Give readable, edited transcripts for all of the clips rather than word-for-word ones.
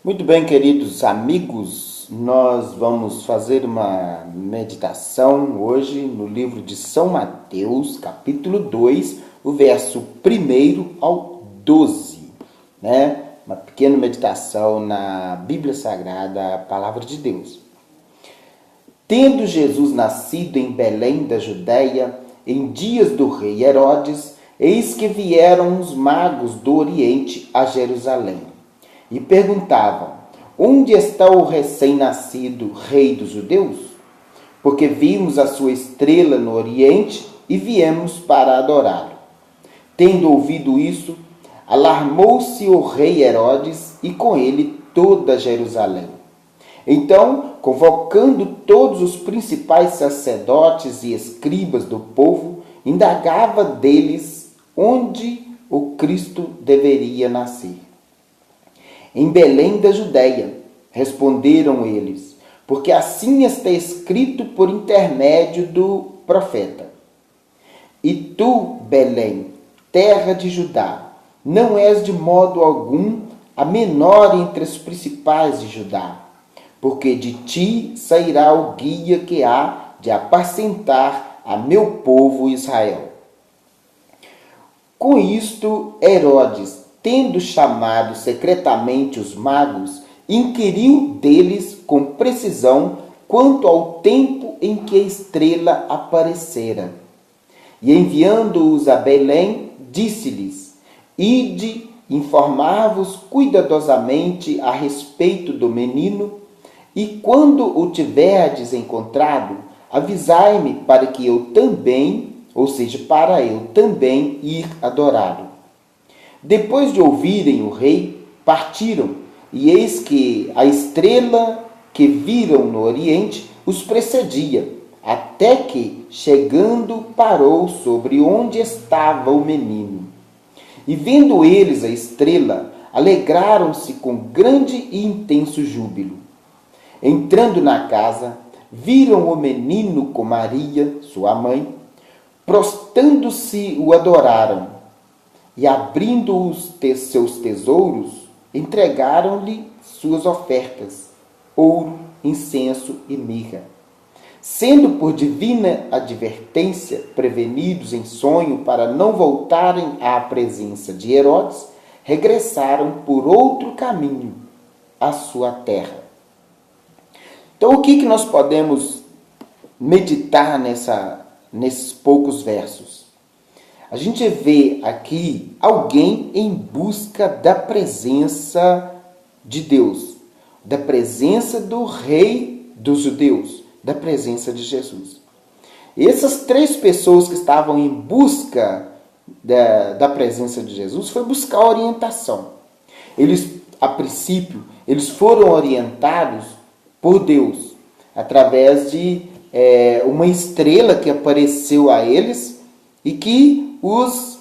Muito bem, queridos amigos, nós vamos fazer uma meditação hoje no livro de São Mateus, capítulo 2, o verso 1 ao 12, né? Uma pequena meditação na Bíblia Sagrada, a Palavra de Deus. Tendo Jesus nascido em Belém da Judéia, em dias do rei Herodes, eis que vieram os magos do Oriente a Jerusalém e perguntavam: onde está o recém-nascido rei dos judeus? Porque vimos a sua estrela no Oriente e viemos para adorá-lo. Tendo ouvido isso, alarmou-se o rei Herodes e com ele toda Jerusalém. Então, convocando todos os principais sacerdotes e escribas do povo, indagava deles onde o Cristo deveria nascer. Em Belém da Judéia, responderam eles, porque assim está escrito por intermédio do profeta. E tu, Belém, terra de Judá, não és de modo algum a menor entre os principais de Judá, porque de ti sairá o guia que há de apacentar a meu povo Israel. Com isto, Herodes, tendo chamado secretamente os magos, inquiriu deles com precisão quanto ao tempo em que a estrela aparecera. E enviando-os a Belém, disse-lhes: ide, informar-vos cuidadosamente a respeito do menino, e quando o tiverdes encontrado, avisai-me para que eu também, ou seja, para eu também ir adorá-lo. Depois de ouvirem o rei, partiram, e eis que a estrela que viram no Oriente os precedia, até que, chegando, parou sobre onde estava o menino. E vendo eles a estrela, alegraram-se com grande e intenso júbilo. Entrando na casa, viram o menino com Maria, sua mãe, prostrando-se o adoraram. E abrindo os seus tesouros, entregaram-lhe suas ofertas, ouro, incenso e mirra. Sendo por divina advertência prevenidos em sonho para não voltarem à presença de Herodes, regressaram por outro caminho à sua terra. Então, o que nós podemos meditar nesses poucos versos? A gente vê aqui alguém em busca da presença de Deus, da presença do rei dos judeus, da presença de Jesus. E essas três pessoas que estavam em busca da presença de Jesus foi buscar orientação. Eles, a princípio, eles foram orientados por Deus, através de uma estrela que apareceu a eles e que os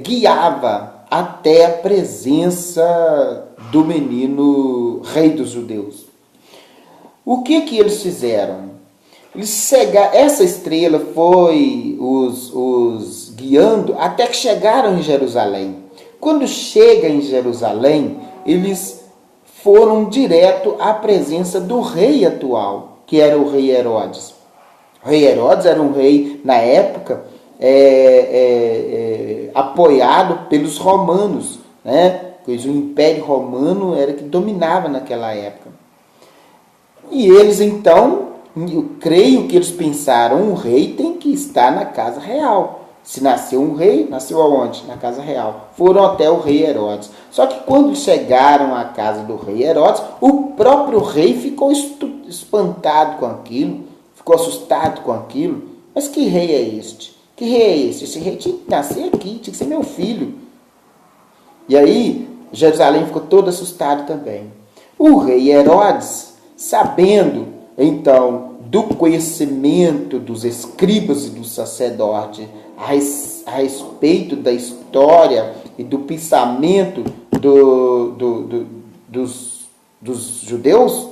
guiava até a presença do menino rei dos judeus. O que eles fizeram? Essa estrela foi os guiando até que chegaram em Jerusalém. Quando chega em Jerusalém, eles foram direto à presença do rei atual, que era o rei Herodes. O rei Herodes era um rei, na época, apoiado pelos romanos, né? Pois o Império Romano era que dominava naquela época. E eles, então, eu creio que eles pensaram, um rei tem que estar na casa real. Se nasceu um rei, nasceu aonde? Na casa real. Foram até o rei Herodes. Só que quando chegaram à casa do rei Herodes, o próprio rei ficou espantado com aquilo, ficou assustado com aquilo. Mas que rei é este? Que rei é esse? Esse rei tinha que nascer aqui, tinha que ser meu filho. E aí, Jerusalém ficou todo assustado também. O rei Herodes, sabendo, então, do conhecimento dos escribas e dos sacerdotes a respeito da história e do pensamento dos judeus,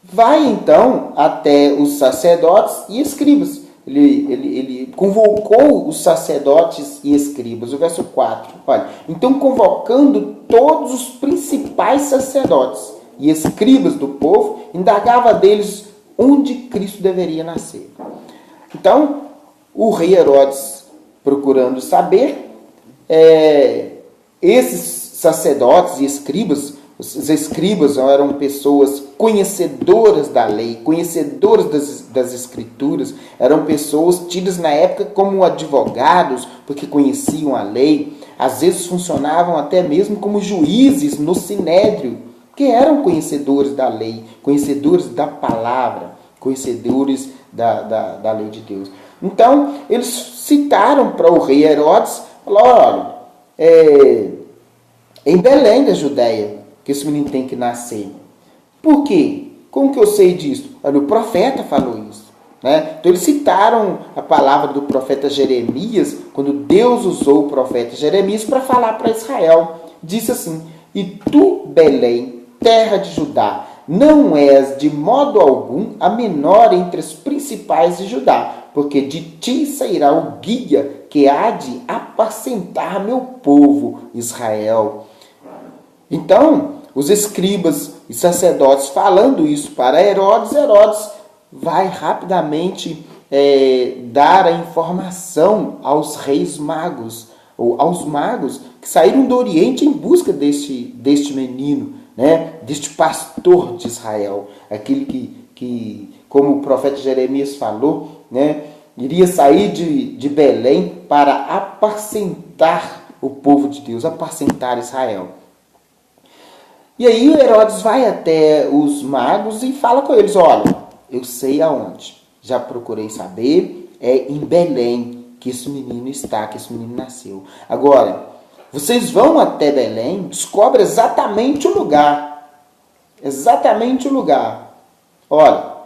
vai então até os sacerdotes e escribas ele convocou os sacerdotes e escribas. O verso 4, olha. Então, convocando todos os principais sacerdotes e escribas do povo, indagava deles onde Cristo deveria nascer. Então, o rei Herodes, procurando saber, esses sacerdotes e escribas, os escribas eram pessoas conhecedoras da lei, conhecedoras das escrituras, eram pessoas tidas na época como advogados, porque conheciam a lei, às vezes funcionavam até mesmo como juízes no sinédrio, que eram conhecedores da lei, conhecedores da palavra, conhecedores da lei de Deus. Então, eles citaram para o rei Herodes, falaram, olha, em Belém da Judéia, que esse menino tem que nascer. Por quê? Como que eu sei disso? Olha, o profeta falou isso. Né? Então eles citaram a palavra do profeta Jeremias, quando Deus usou o profeta Jeremias para falar para Israel. Disse assim, e tu, Belém, terra de Judá, não és de modo algum a menor entre as principais de Judá, porque de ti sairá o guia que há de apacentar meu povo Israel. Então, os escribas e sacerdotes falando isso para Herodes, Herodes vai rapidamente dar a informação aos reis magos, ou aos magos que saíram do Oriente em busca deste menino, né? Deste pastor de Israel, aquele que, como o profeta Jeremias falou, né? Iria sair de Belém para apacentar o povo de Deus, apacentar Israel. E aí o Herodes vai até os magos e fala com eles, olha, eu sei aonde, já procurei saber, é em Belém que esse menino está, que esse menino nasceu. Agora, vocês vão até Belém, descobrem exatamente o lugar, olha,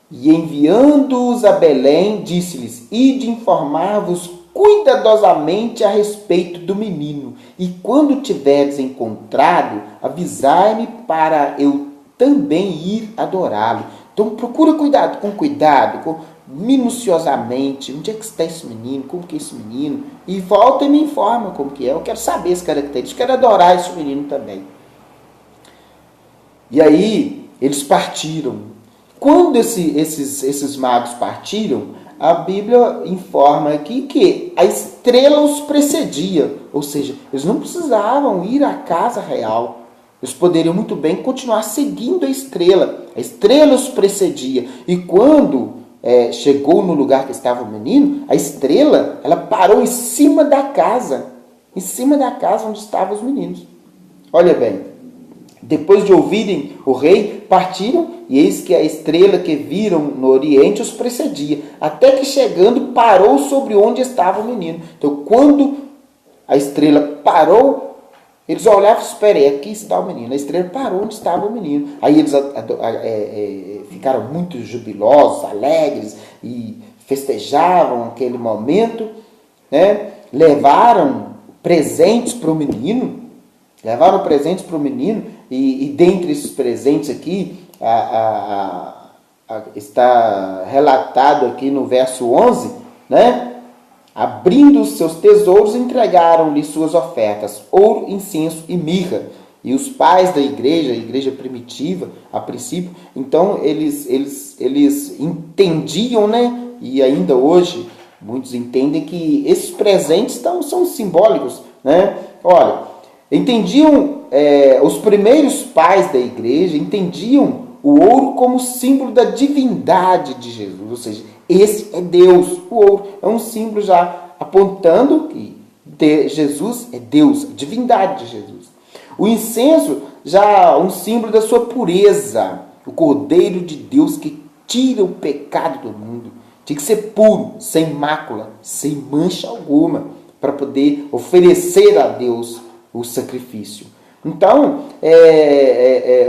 e enviando-os a Belém, disse-lhes, ide informar-vos cuidadosamente a respeito do menino, e quando tiverdes encontrado, avisai-me para eu também ir adorá-lo. Então procura com cuidado, minuciosamente, onde é que está esse menino, como que é esse menino, e volta e me informa como que é, eu quero saber as características, quero adorar esse menino também. E aí, eles partiram. Quando esses magos partiram, a Bíblia informa aqui que a estrela os precedia, ou seja, eles não precisavam ir à casa real, eles poderiam muito bem continuar seguindo a estrela os precedia, e quando chegou no lugar que estava o menino, a estrela, ela parou em cima da casa onde estavam os meninos. Olha bem, depois de ouvirem o rei, partiram, e eis que a estrela que viram no oriente os precedia, até que chegando parou sobre onde estava o menino. Então, quando a estrela parou, eles olhavam e esperaram, aqui está o menino. A estrela parou onde estava o menino. Aí eles ficaram muito jubilosos, alegres, e festejavam aquele momento, né? Levaram presentes para o menino, e dentre esses presentes aqui, está relatado aqui no verso 11, né? Abrindo os seus tesouros, entregaram-lhe suas ofertas, ouro, incenso e mirra. E os pais da igreja, a igreja primitiva, a princípio, então eles entendiam, né? E ainda hoje, muitos entendem que esses presentes são simbólicos, né? Olha, entendiam, os primeiros pais da igreja entendiam o ouro como símbolo da divindade de Jesus, ou seja, esse é Deus. O ouro é um símbolo já apontando que Jesus é Deus, a divindade de Jesus. O incenso já um símbolo da sua pureza, o Cordeiro de Deus que tira o pecado do mundo. Tinha que ser puro, sem mácula, sem mancha alguma, para poder oferecer a Deus o sacrifício. Então,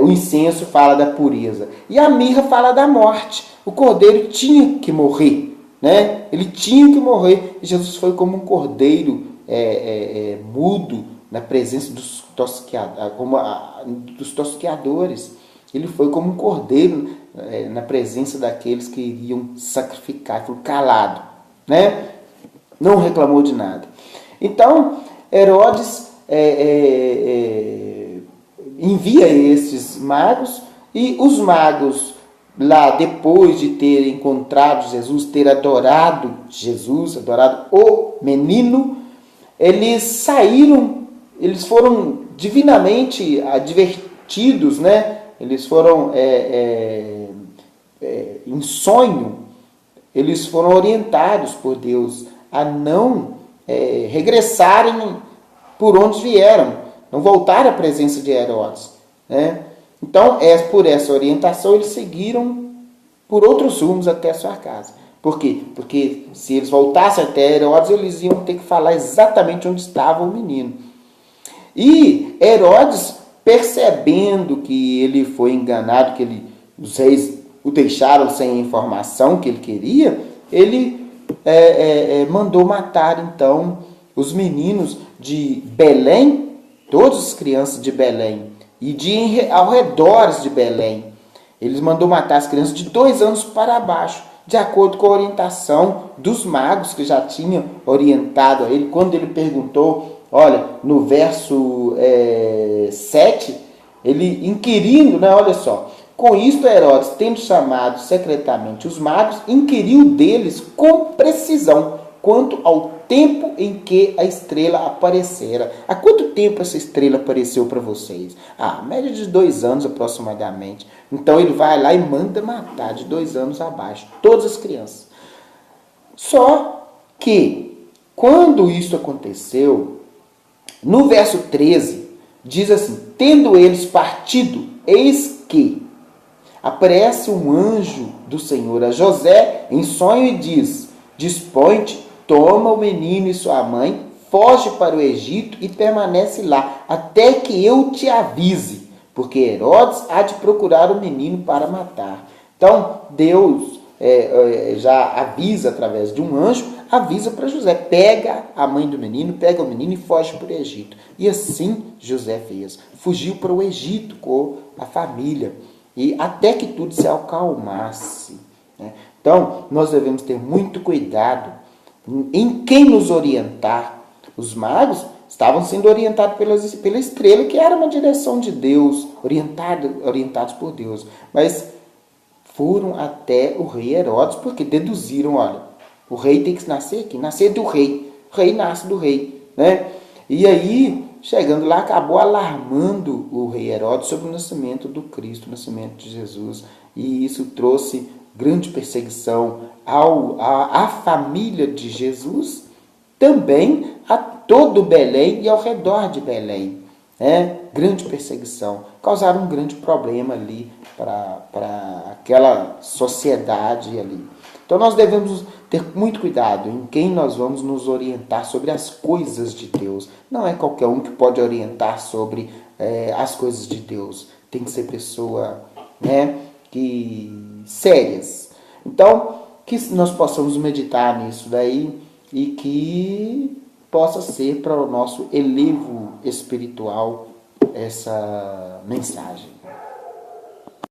o incenso fala da pureza. E a mirra fala da morte. O cordeiro tinha que morrer, né? Ele tinha que morrer. E Jesus foi como um cordeiro mudo na presença dos tosqueadores. Ele foi como um cordeiro na presença daqueles que iriam sacrificar. Ele foi calado. né? Não reclamou de nada. Então, Herodes envia esses magos, e os magos, lá depois de ter encontrado Jesus, ter adorado Jesus, adorado o menino, eles saíram, eles foram divinamente advertidos, né? Eles foram em sonho, eles foram orientados por Deus a não regressarem por onde vieram, não voltar à presença de Herodes, né? Então, por essa orientação, eles seguiram por outros rumos até a sua casa. Por quê? Porque se eles voltassem até Herodes, eles iam ter que falar exatamente onde estava o menino. E Herodes, percebendo que ele foi enganado, que os reis o deixaram sem a informação que ele queria, ele mandou matar, então, os meninos de Belém, todas as crianças de Belém, e ao redor de Belém. Eles mandou matar as crianças de 2 anos para baixo, de acordo com a orientação dos magos que já tinham orientado a ele. Quando ele perguntou, olha, no verso 7, ele inquirindo, né, olha só, com isto Herodes, tendo chamado secretamente os magos, inquiriu deles com precisão quanto ao tempo em que a estrela aparecera. Há quanto tempo essa estrela apareceu para vocês? Média de 2 anos aproximadamente. Então ele vai lá e manda matar de 2 anos abaixo todas as crianças. Só que, quando isso aconteceu, no verso 13, diz assim, tendo eles partido, eis que aparece um anjo do Senhor a José em sonho e diz, dispõe-te, toma o menino e sua mãe, foge para o Egito e permanece lá, até que eu te avise, porque Herodes há de procurar o menino para matar. Então, Deus já avisa através de um anjo, avisa para José, pega a mãe do menino, pega o menino e foge para o Egito. E assim José fez, fugiu para o Egito com a família, e até que tudo se acalmasse, né? Então, nós devemos ter muito cuidado em quem nos orientar. Os magos estavam sendo orientados pela estrela, que era uma direção de Deus, orientados por Deus. Mas foram até o rei Herodes, porque deduziram, olha, o rei tem que nascer aqui, nascer do rei. O rei nasce do rei, né? E aí, chegando lá, acabou alarmando o rei Herodes sobre o nascimento do Cristo, o nascimento de Jesus. E isso trouxe grande perseguição à família de Jesus, também a todo Belém e ao redor de Belém. Grande perseguição. Causaram um grande problema ali para aquela sociedade ali. Então nós devemos ter muito cuidado em quem nós vamos nos orientar sobre as coisas de Deus. Não é qualquer um que pode orientar sobre as coisas de Deus. Tem que ser pessoa sérias. Então, que nós possamos meditar nisso daí e que possa ser para o nosso elevo espiritual essa mensagem.